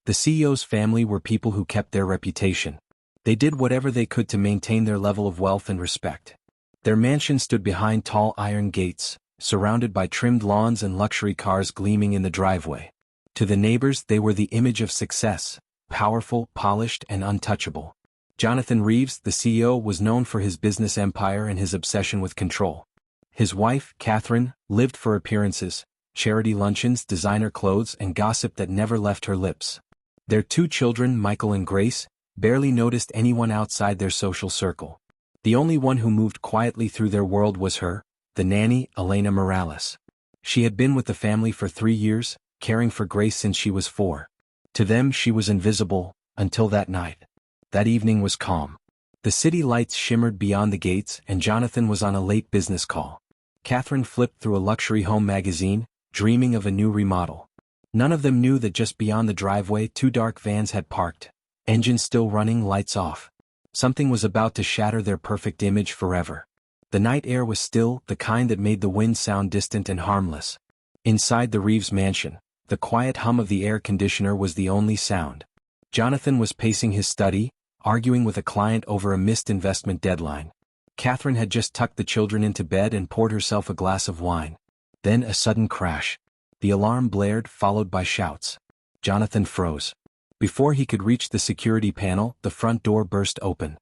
The CEO's family were people who kept their reputation. They did whatever they could to maintain their level of wealth and respect. Their mansion stood behind tall iron gates, surrounded by trimmed lawns and luxury cars gleaming in the driveway. To the neighbors, they were the image of success, powerful, polished, and untouchable. Jonathan Reeves, the CEO, was known for his business empire and his obsession with control. His wife, Catherine, lived for appearances, charity luncheons, designer clothes, and gossip that never left her lips. Their 2 children, Michael and Grace, barely noticed anyone outside their social circle. The only one who moved quietly through their world was her, the nanny, Elena Morales. She had been with the family for 3 years, caring for Grace since she was 4. To them she was invisible, until that night. That evening was calm. The city lights shimmered beyond the gates and Jonathan was on a late business call. Catherine flipped through a luxury home magazine, dreaming of a new remodel. None of them knew that just beyond the driveway 2 dark vans had parked, engines still running, lights off. Something was about to shatter their perfect image forever. The night air was still, the kind that made the wind sound distant and harmless. Inside the Reeves mansion, the quiet hum of the air conditioner was the only sound. Jonathan was pacing his study, arguing with a client over a missed investment deadline. Catherine had just tucked the children into bed and poured herself a glass of wine. Then a sudden crash. The alarm blared, followed by shouts. Jonathan froze. Before he could reach the security panel, the front door burst open.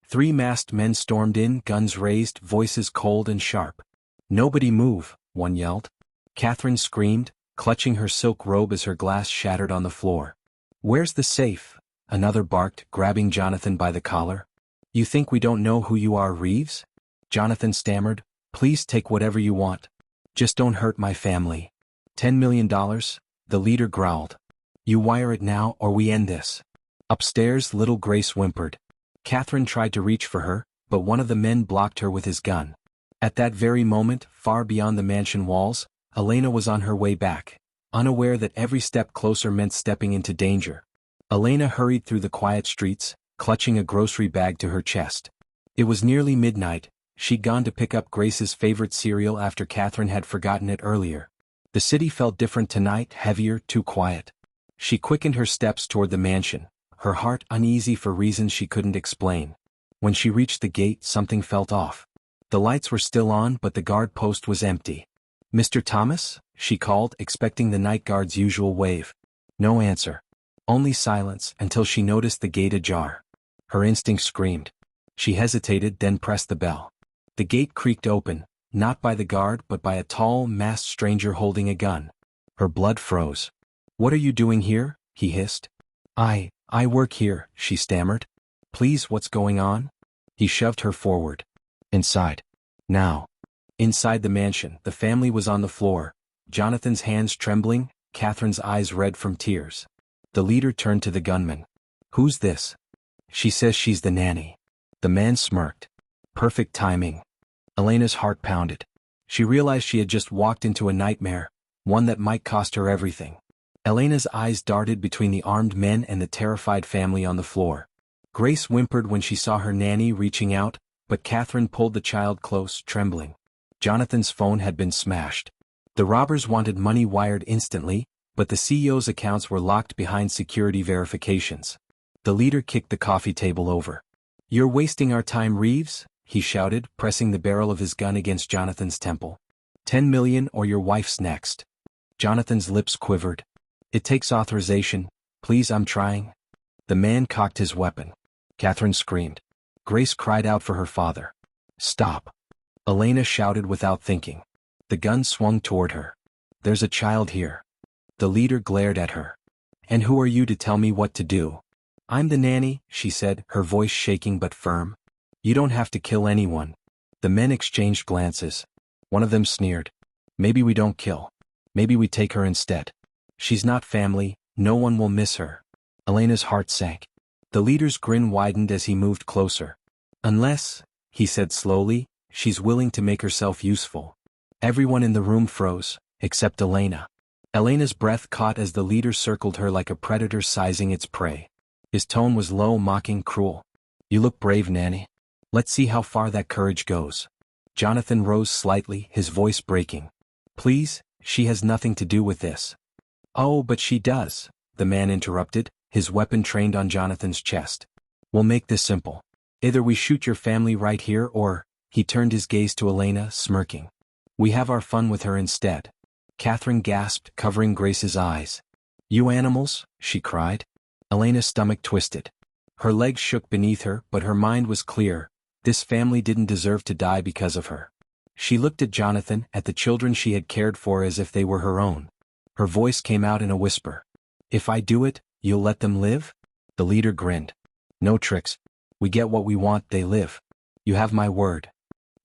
3 masked men stormed in, guns raised, voices cold and sharp. "Nobody move," one yelled. Catherine screamed, clutching her silk robe as her glass shattered on the floor. "Where's the safe?" another barked, grabbing Jonathan by the collar. "You think we don't know who you are, Reeves?" Jonathan stammered, "Please take whatever you want. Just don't hurt my family." $10 million, the leader growled. "You wire it now or we end this." Upstairs, little Grace whimpered. Catherine tried to reach for her, but one of the men blocked her with his gun. At that very moment, far beyond the mansion walls, Elena was on her way back, unaware that every step closer meant stepping into danger. Elena hurried through the quiet streets, clutching a grocery bag to her chest. It was nearly midnight. She'd gone to pick up Grace's favorite cereal after Catherine had forgotten it earlier. The city felt different tonight, heavier, too quiet. She quickened her steps toward the mansion, her heart uneasy for reasons she couldn't explain. When she reached the gate, something felt off. The lights were still on, but the guard post was empty. "Mr. Thomas?" she called, expecting the night guard's usual wave. No answer. Only silence, until she noticed the gate ajar. Her instinct screamed. She hesitated, then pressed the bell. The gate creaked open, not by the guard but by a tall, masked stranger holding a gun. Her blood froze. "What are you doing here?" he hissed. I work here," she stammered. "Please, what's going on?" He shoved her forward. "Inside. Now." Inside the mansion, the family was on the floor, Jonathan's hands trembling, Catherine's eyes red from tears. The leader turned to the gunman. "Who's this?" "She says she's the nanny." The man smirked. Perfect timing. Elena's heart pounded. She realized she had just walked into a nightmare, one that might cost her everything. Elena's eyes darted between the armed men and the terrified family on the floor. Grace whimpered when she saw her nanny reaching out, but Catherine pulled the child close, trembling. Jonathan's phone had been smashed. The robbers wanted money wired instantly, but the CEO's accounts were locked behind security verifications. The leader kicked the coffee table over. "You're wasting our time, Reeves," he shouted, pressing the barrel of his gun against Jonathan's temple. $10 million or your wife's next." Jonathan's lips quivered. "It takes authorization. Please, I'm trying." The man cocked his weapon. Catherine screamed. Grace cried out for her father. "Stop." Elena shouted without thinking. The gun swung toward her. "There's a child here." The leader glared at her. "And who are you to tell me what to do?" "I'm the nanny," she said, her voice shaking but firm. "You don't have to kill anyone." The men exchanged glances. One of them sneered. "Maybe we don't kill. Maybe we take her instead. She's not family, no one will miss her." Elena's heart sank. The leader's grin widened as he moved closer. "Unless," he said slowly, "she's willing to make herself useful." Everyone in the room froze, except Elena. Elena's breath caught as the leader circled her like a predator sizing its prey. His tone was low, mocking, cruel. "You look brave, Nanny. Let's see how far that courage goes." Jonathan rose slightly, his voice breaking. "Please, she has nothing to do with this." "Oh, but she does," the man interrupted, his weapon trained on Jonathan's chest. We'll make this simple. Either we shoot your family right here or, he turned his gaze to Elena, smirking. We have our fun with her instead. Catherine gasped, covering Grace's eyes. You animals, she cried. Elena's stomach twisted. Her legs shook beneath her, but her mind was clear. This family didn't deserve to die because of her. She looked at Jonathan, at the children she had cared for as if they were her own. Her voice came out in a whisper. If I do it, you'll let them live? The leader grinned. No tricks. We get what we want, they live. You have my word.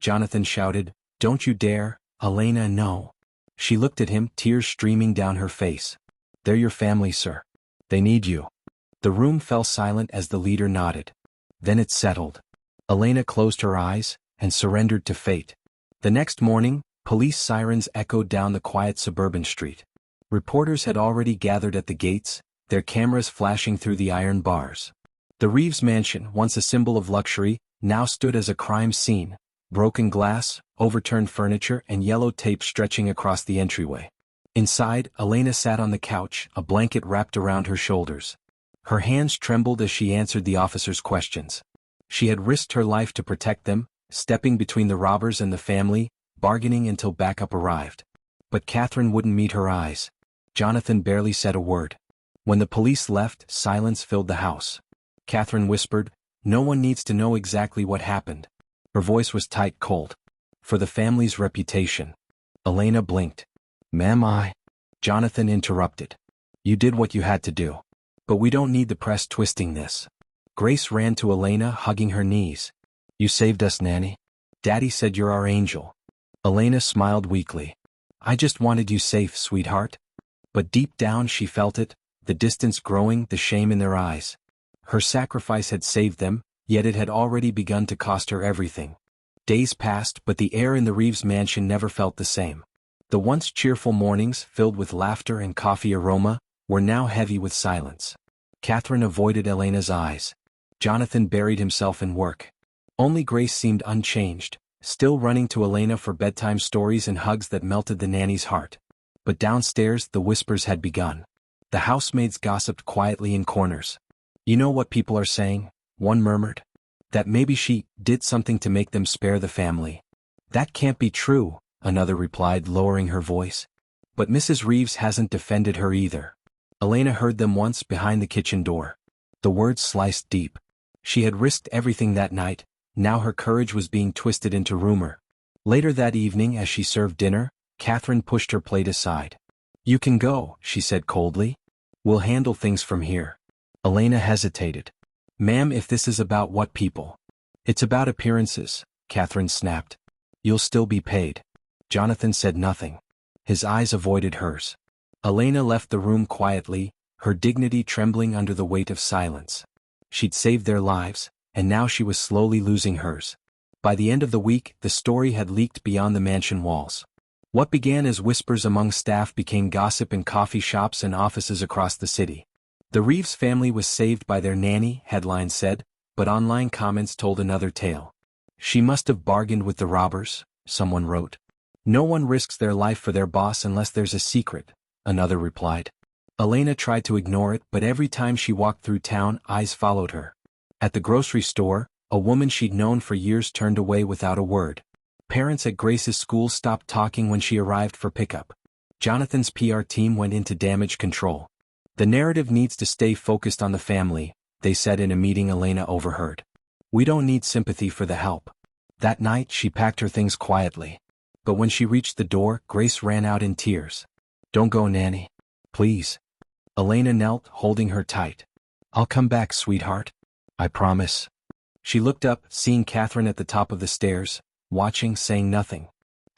Jonathan shouted, Don't you dare, Elena, no. She looked at him, tears streaming down her face. They're your family, sir. They need you. The room fell silent as the leader nodded. Then it settled. Elena closed her eyes and surrendered to fate. The next morning, police sirens echoed down the quiet suburban street. Reporters had already gathered at the gates, their cameras flashing through the iron bars. The Reeves mansion, once a symbol of luxury, now stood as a crime scene, broken glass, overturned furniture and yellow tape stretching across the entryway. Inside, Elena sat on the couch, a blanket wrapped around her shoulders. Her hands trembled as she answered the officers' questions. She had risked her life to protect them, stepping between the robbers and the family, bargaining until backup arrived. But Catherine wouldn't meet her eyes. Jonathan barely said a word. When the police left, silence filled the house. Catherine whispered, No one needs to know exactly what happened. Her voice was tight, cold. For the family's reputation. Elena blinked. Ma'am, Jonathan interrupted. You did what you had to do. But we don't need the press twisting this. Grace ran to Elena, hugging her knees. You saved us, Nanny. Daddy said you're our angel. Elena smiled weakly. I just wanted you safe, sweetheart. But deep down she felt it, the distance growing, the shame in their eyes. Her sacrifice had saved them, yet it had already begun to cost her everything. Days passed, but the air in the Reeves mansion never felt the same. The once cheerful mornings, filled with laughter and coffee aroma, were now heavy with silence. Catherine avoided Elena's eyes. Jonathan buried himself in work. Only Grace seemed unchanged, still running to Elena for bedtime stories and hugs that melted the nanny's heart. But downstairs the whispers had begun. The housemaids gossiped quietly in corners. You know what people are saying? One murmured. That maybe she did something to make them spare the family. That can't be true, another replied, lowering her voice. But Mrs. Reeves hasn't defended her either. Elena heard them once behind the kitchen door. The words sliced deep. She had risked everything that night, now her courage was being twisted into rumor. Later that evening as she served dinner, Catherine pushed her plate aside. You can go, she said coldly. We'll handle things from here. Elena hesitated. Ma'am, if this is about what people? It's about appearances, Catherine snapped. You'll still be paid. Jonathan said nothing. His eyes avoided hers. Elena left the room quietly, her dignity trembling under the weight of silence. She'd saved their lives, and now she was slowly losing hers. By the end of the week, the story had leaked beyond the mansion walls. What began as whispers among staff became gossip in coffee shops and offices across the city. The Reeves family was saved by their nanny, headlines said, but online comments told another tale. She must have bargained with the robbers, someone wrote. No one risks their life for their boss unless there's a secret, another replied. Elena tried to ignore it, but every time she walked through town, eyes followed her. At the grocery store, a woman she'd known for years turned away without a word. Parents at Grace's school stopped talking when she arrived for pickup. Jonathan's PR team went into damage control. The narrative needs to stay focused on the family, they said in a meeting Elena overheard. We don't need sympathy for the help. That night she packed her things quietly. But when she reached the door, Grace ran out in tears. Don't go, Nanny. Please. Elena knelt, holding her tight. I'll come back, sweetheart. I promise. She looked up, seeing Catherine at the top of the stairs, watching, saying nothing.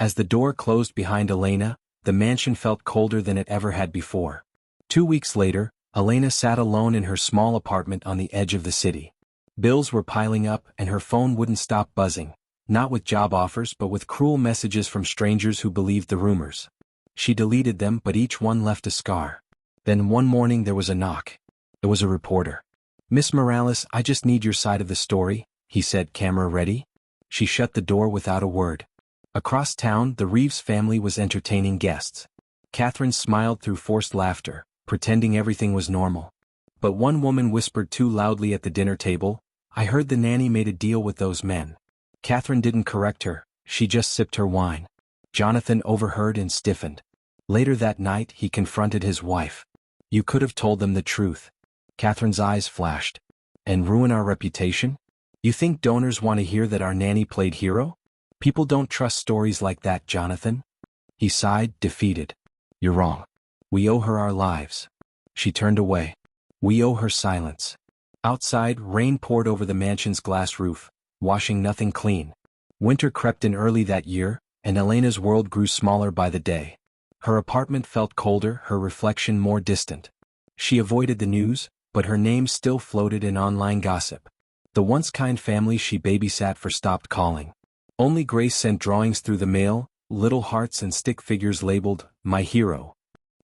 As the door closed behind Elena, the mansion felt colder than it ever had before. 2 weeks later, Elena sat alone in her small apartment on the edge of the city. Bills were piling up and her phone wouldn't stop buzzing, not with job offers but with cruel messages from strangers who believed the rumors. She deleted them, but each one left a scar. Then one morning there was a knock. It was a reporter. Miss Morales, I just need your side of the story, he said, camera ready. She shut the door without a word. Across town, the Reeves family was entertaining guests. Catherine smiled through forced laughter. pretending everything was normal. But one woman whispered too loudly at the dinner table, "I heard the nanny made a deal with those men." Catherine didn't correct her, she just sipped her wine. Jonathan overheard and stiffened. Later that night he confronted his wife. "You could have told them the truth." Catherine's eyes flashed. "And ruin our reputation? You think donors want to hear that our nanny played hero? People don't trust stories like that, Jonathan." He sighed, defeated. "You're wrong. We owe her our lives." She turned away. "We owe her silence." Outside, rain poured over the mansion's glass roof, washing nothing clean. Winter crept in early that year, and Elena's world grew smaller by the day. Her apartment felt colder, her reflection more distant. She avoided the news, but her name still floated in online gossip. The once kind family she babysat for stopped calling. Only Grace sent drawings through the mail, little hearts and stick figures labeled, "My hero."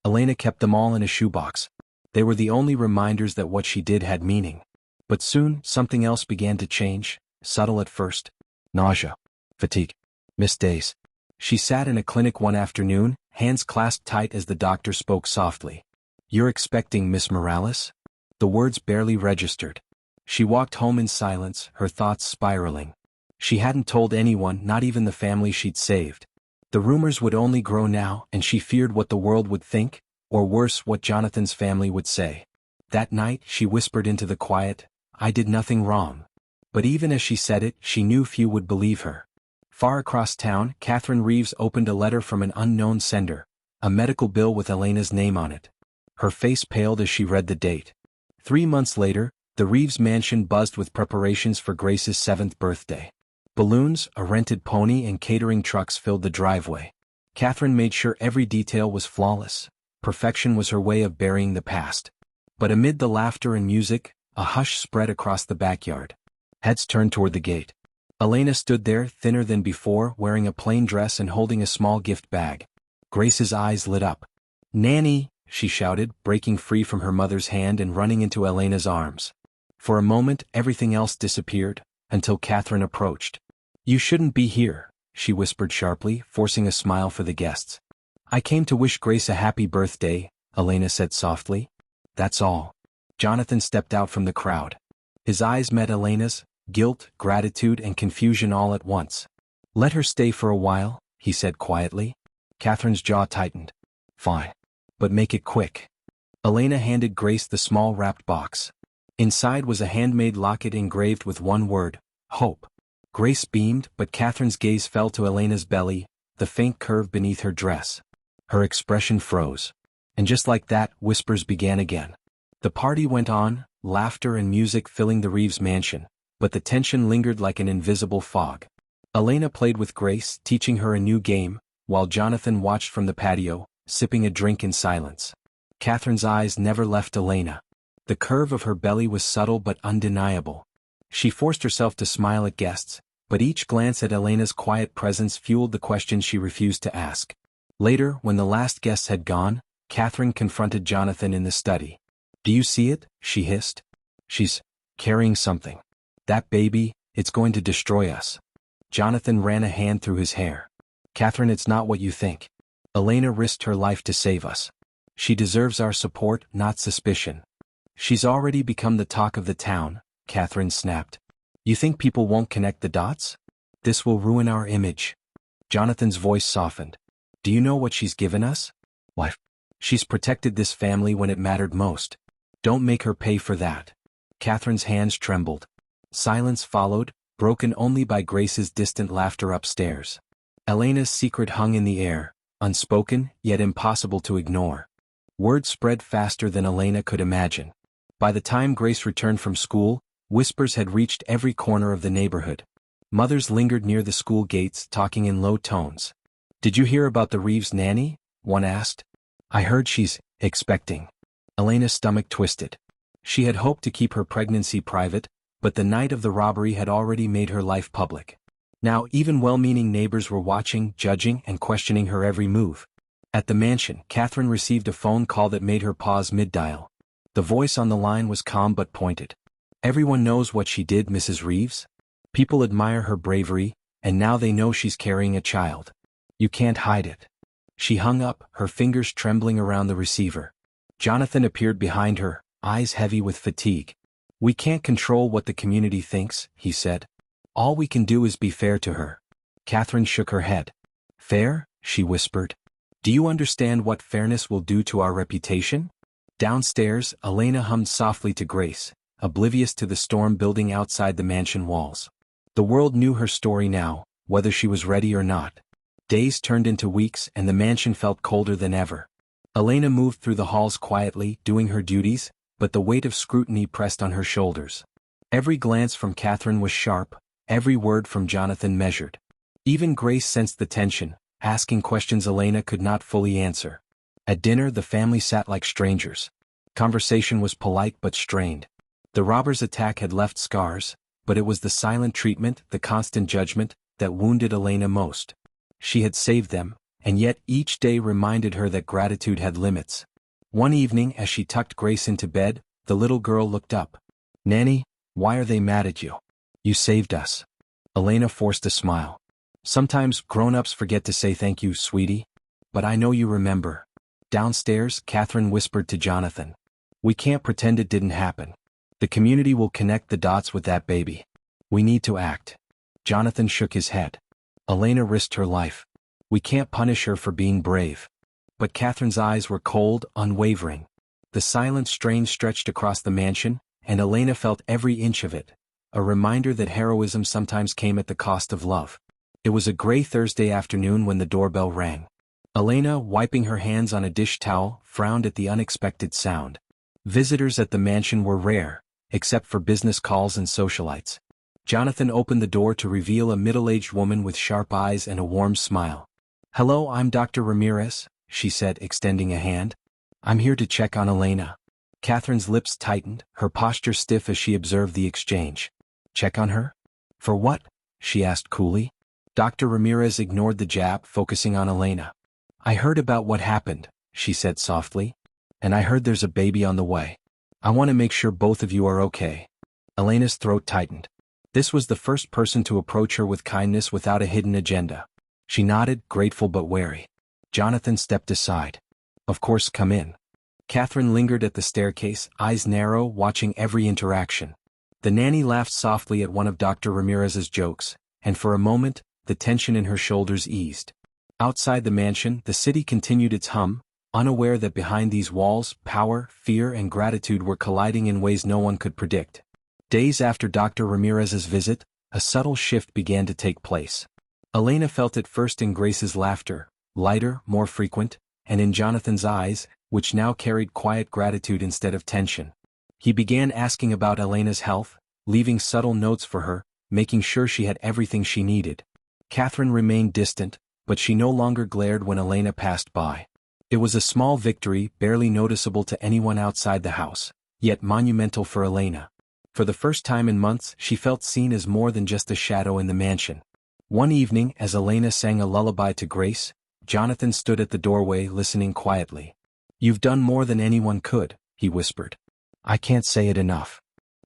Elena kept them all in a shoebox. They were the only reminders that what she did had meaning. But soon, something else began to change, subtle at first. Nausea. Fatigue. Missed days. She sat in a clinic one afternoon, hands clasped tight as the doctor spoke softly. "You're expecting Miss Morales?" The words barely registered. She walked home in silence, her thoughts spiraling. She hadn't told anyone, not even the family she'd saved. The rumors would only grow now, and she feared what the world would think, or worse, what Jonathan's family would say. That night, she whispered into the quiet, "I did nothing wrong." But even as she said it, she knew few would believe her. Far across town, Catherine Reeves opened a letter from an unknown sender, a medical bill with Elena's name on it. Her face paled as she read the date. 3 months later, the Reeves mansion buzzed with preparations for Grace's 7th birthday. Balloons, a rented pony and catering trucks filled the driveway. Catherine made sure every detail was flawless. Perfection was her way of burying the past. But amid the laughter and music, a hush spread across the backyard. Heads turned toward the gate. Elena stood there, thinner than before, wearing a plain dress and holding a small gift bag. Grace's eyes lit up. "Nanny!" she shouted, breaking free from her mother's hand and running into Elena's arms. For a moment, everything else disappeared, until Catherine approached. "You shouldn't be here," she whispered sharply, forcing a smile for the guests. "I came to wish Grace a happy birthday," Elena said softly. "That's all." Jonathan stepped out from the crowd. His eyes met Elena's, guilt, gratitude, and confusion all at once. "Let her stay for a while," he said quietly. Catherine's jaw tightened. "Fine. But make it quick." Elena handed Grace the small wrapped box. Inside was a handmade locket engraved with one word, hope. Grace beamed, but Catherine's gaze fell to Elena's belly, the faint curve beneath her dress. Her expression froze. And just like that, whispers began again. The party went on, laughter and music filling the Reeves mansion, but the tension lingered like an invisible fog. Elena played with Grace, teaching her a new game, while Jonathan watched from the patio, sipping a drink in silence. Catherine's eyes never left Elena. The curve of her belly was subtle but undeniable. She forced herself to smile at guests, but each glance at Elena's quiet presence fueled the questions she refused to ask. Later, when the last guests had gone, Catherine confronted Jonathan in the study. "Do you see it?" she hissed. "She's carrying something. That baby, it's going to destroy us." Jonathan ran a hand through his hair. "Catherine, it's not what you think. Elena risked her life to save us. She deserves our support, not suspicion." "She's already become the talk of the town," Catherine snapped. "You think people won't connect the dots? This will ruin our image." Jonathan's voice softened. "Do you know what she's given us? Life. She's protected this family when it mattered most. Don't make her pay for that." Catherine's hands trembled. Silence followed, broken only by Grace's distant laughter upstairs. Elena's secret hung in the air, unspoken, yet impossible to ignore. Word spread faster than Elena could imagine. By the time Grace returned from school, whispers had reached every corner of the neighborhood. Mothers lingered near the school gates, talking in low tones. "Did you hear about the Reeves nanny?" one asked. "I heard she's expecting." Elena's stomach twisted. She had hoped to keep her pregnancy private, but the night of the robbery had already made her life public. Now even well-meaning neighbors were watching, judging, and questioning her every move. At the mansion, Catherine received a phone call that made her pause mid-dial. The voice on the line was calm but pointed. "Everyone knows what she did, Mrs. Reeves. People admire her bravery, and now they know she's carrying a child. You can't hide it." She hung up, her fingers trembling around the receiver. Jonathan appeared behind her, eyes heavy with fatigue. "We can't control what the community thinks," he said. "All we can do is be fair to her." Catherine shook her head. "Fair?" she whispered. "Do you understand what fairness will do to our reputation?" Downstairs, Elena hummed softly to Grace, oblivious to the storm building outside the mansion walls. The world knew her story now, whether she was ready or not. Days turned into weeks and the mansion felt colder than ever. Elena moved through the halls quietly, doing her duties, but the weight of scrutiny pressed on her shoulders. Every glance from Catherine was sharp, every word from Jonathan measured. Even Grace sensed the tension, asking questions Elena could not fully answer. At dinner the family sat like strangers. Conversation was polite but strained. The robber's attack had left scars, but it was the silent treatment, the constant judgment, that wounded Elena most. She had saved them, and yet each day reminded her that gratitude had limits. One evening as she tucked Grace into bed, the little girl looked up. "Nanny, why are they mad at you? You saved us." Elena forced a smile. "Sometimes grown-ups forget to say thank you, sweetie. But I know you remember." Downstairs, Catherine whispered to Jonathan. "We can't pretend it didn't happen. The community will connect the dots with that baby. We need to act." Jonathan shook his head. "Elena risked her life. We can't punish her for being brave." But Catherine's eyes were cold, unwavering. The silent strain stretched across the mansion, and Elena felt every inch of it, a reminder that heroism sometimes came at the cost of love. It was a gray Thursday afternoon when the doorbell rang. Elena, wiping her hands on a dish towel, frowned at the unexpected sound. Visitors at the mansion were rare, except for business calls and socialites. Jonathan opened the door to reveal a middle-aged woman with sharp eyes and a warm smile. "Hello, I'm Dr. Ramirez," she said, extending a hand. "I'm here to check on Elena." Catherine's lips tightened, her posture stiff as she observed the exchange. "Check on her? For what?" she asked coolly. Dr. Ramirez ignored the jab, focusing on Elena. "I heard about what happened," she said softly. "And I heard there's a baby on the way. I want to make sure both of you are okay." Elena's throat tightened. This was the first person to approach her with kindness without a hidden agenda. She nodded, grateful but wary. Jonathan stepped aside. "Of course, come in." Catherine lingered at the staircase, eyes narrow, watching every interaction. The nanny laughed softly at one of Dr. Ramirez's jokes, and for a moment, the tension in her shoulders eased. Outside the mansion, the city continued its hum, unaware that behind these walls, power, fear, and gratitude were colliding in ways no one could predict. Days after Dr. Ramirez's visit, a subtle shift began to take place. Elena felt it first in Grace's laughter, lighter, more frequent, and in Jonathan's eyes, which now carried quiet gratitude instead of tension. He began asking about Elena's health, leaving subtle notes for her, making sure she had everything she needed. Catherine remained distant, but she no longer glared when Elena passed by. It was a small victory, barely noticeable to anyone outside the house, yet monumental for Elena. For the first time in months, she felt seen as more than just a shadow in the mansion. One evening, as Elena sang a lullaby to Grace, Jonathan stood at the doorway listening quietly. "You've done more than anyone could," he whispered. "I can't say it enough."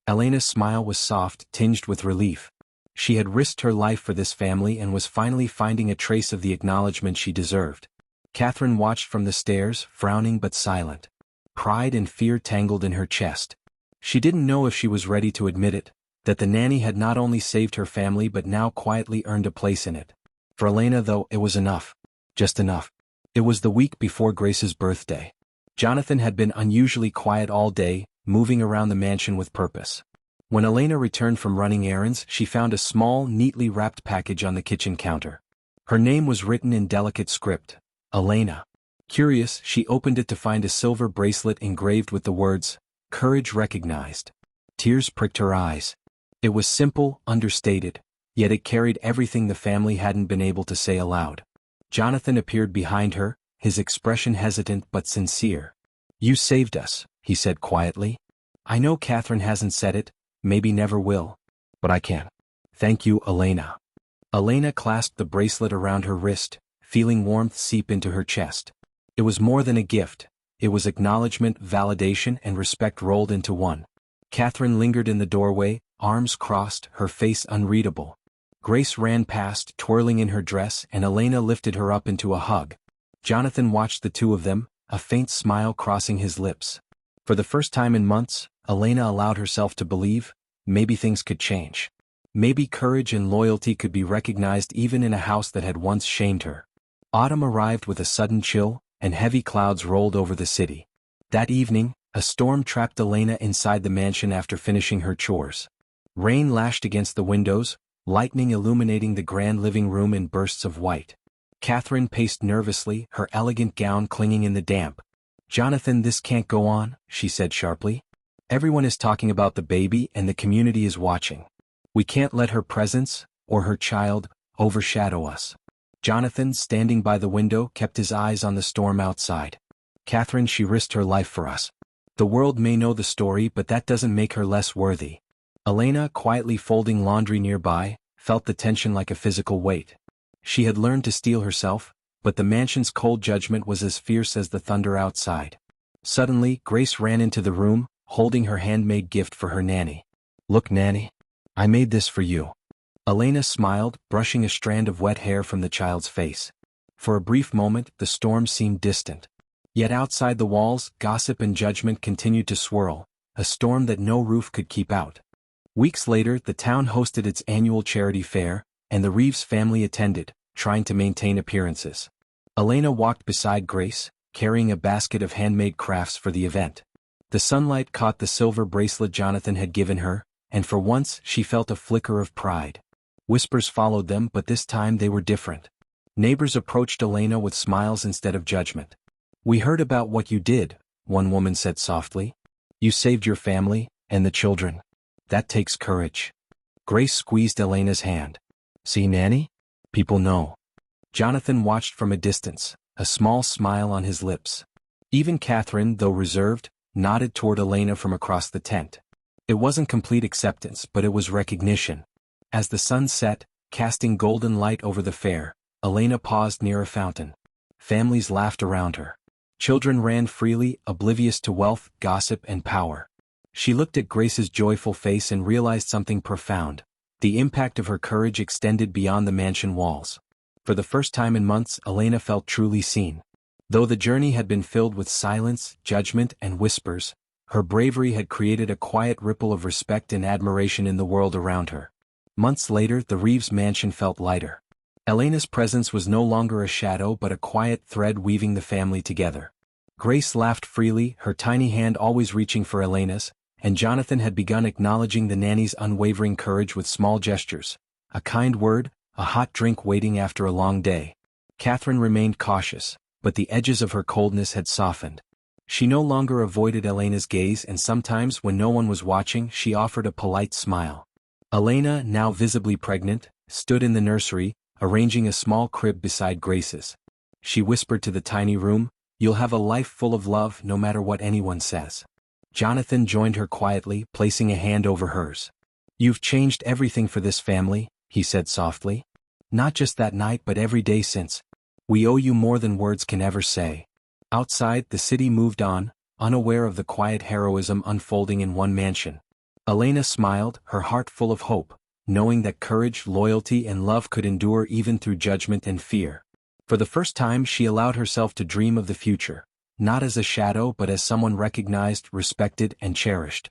Elena's smile was soft, tinged with relief. She had risked her life for this family and was finally finding a trace of the acknowledgement she deserved. Catherine watched from the stairs, frowning but silent. Pride and fear tangled in her chest. She didn't know if she was ready to admit it, that the nanny had not only saved her family but now quietly earned a place in it. For Elena, though, it was enough. Just enough. It was the week before Grace's birthday. Jonathan had been unusually quiet all day, moving around the mansion with purpose. When Elena returned from running errands, she found a small, neatly wrapped package on the kitchen counter. Her name was written in delicate script, Elena. Curious, she opened it to find a silver bracelet engraved with the words, "Courage recognized." Tears pricked her eyes. It was simple, understated, yet it carried everything the family hadn't been able to say aloud. Jonathan appeared behind her, his expression hesitant but sincere. "You saved us," he said quietly. "I know Catherine hasn't said it, maybe never will. But I can. Thank you, Elena." Elena clasped the bracelet around her wrist, feeling warmth seep into her chest. It was more than a gift. It was acknowledgement, validation, and respect rolled into one. Catherine lingered in the doorway, arms crossed, her face unreadable. Grace ran past, twirling in her dress, and Elena lifted her up into a hug. Jonathan watched the two of them, a faint smile crossing his lips. For the first time in months, Elena allowed herself to believe, maybe things could change. Maybe courage and loyalty could be recognized even in a house that had once shamed her. Autumn arrived with a sudden chill, and heavy clouds rolled over the city. That evening, a storm trapped Elena inside the mansion after finishing her chores. Rain lashed against the windows, lightning illuminating the grand living room in bursts of white. Catherine paced nervously, her elegant gown clinging in the damp. "Jonathan, this can't go on," she said sharply. "Everyone is talking about the baby and the community is watching. We can't let her presence, or her child, overshadow us." Jonathan, standing by the window, kept his eyes on the storm outside. "Catherine, she risked her life for us. The world may know the story, but that doesn't make her less worthy." Elena, quietly folding laundry nearby, felt the tension like a physical weight. She had learned to steel herself, but the mansion's cold judgment was as fierce as the thunder outside. Suddenly, Grace ran into the room, holding her handmade gift for her nanny. "Look, Nanny. I made this for you." Elena smiled, brushing a strand of wet hair from the child's face. For a brief moment, the storm seemed distant. Yet outside the walls, gossip and judgment continued to swirl, a storm that no roof could keep out. Weeks later, the town hosted its annual charity fair, and the Reeves family attended, trying to maintain appearances. Elena walked beside Grace, carrying a basket of handmade crafts for the event. The sunlight caught the silver bracelet Jonathan had given her, and for once she felt a flicker of pride. Whispers followed them, but this time they were different. Neighbors approached Elena with smiles instead of judgment. "We heard about what you did," one woman said softly. "You saved your family, and the children. That takes courage." Grace squeezed Elena's hand. "See, Nanny? People know." Jonathan watched from a distance, a small smile on his lips. Even Catherine, though reserved, nodded toward Elena from across the tent. It wasn't complete acceptance, but it was recognition. As the sun set, casting golden light over the fair, Elena paused near a fountain. Families laughed around her. Children ran freely, oblivious to wealth, gossip, and power. She looked at Grace's joyful face and realized something profound. The impact of her courage extended beyond the mansion walls. For the first time in months, Elena felt truly seen. Though the journey had been filled with silence, judgment, and whispers, her bravery had created a quiet ripple of respect and admiration in the world around her. Months later, the Reeves mansion felt lighter. Elena's presence was no longer a shadow but a quiet thread weaving the family together. Grace laughed freely, her tiny hand always reaching for Elena's, and Jonathan had begun acknowledging the nanny's unwavering courage with small gestures. A kind word, a hot drink waiting after a long day. Catherine remained cautious, but the edges of her coldness had softened. She no longer avoided Elena's gaze, and sometimes when no one was watching, she offered a polite smile. Elena, now visibly pregnant, stood in the nursery, arranging a small crib beside Grace's. She whispered to the tiny room, "You'll have a life full of love no matter what anyone says." Jonathan joined her quietly, placing a hand over hers. "You've changed everything for this family," he said softly. "Not just that night but every day since. We owe you more than words can ever say." Outside, the city moved on, unaware of the quiet heroism unfolding in one mansion. Elena smiled, her heart full of hope, knowing that courage, loyalty, and love could endure even through judgment and fear. For the first time she allowed herself to dream of the future, not as a shadow but as someone recognized, respected, and cherished.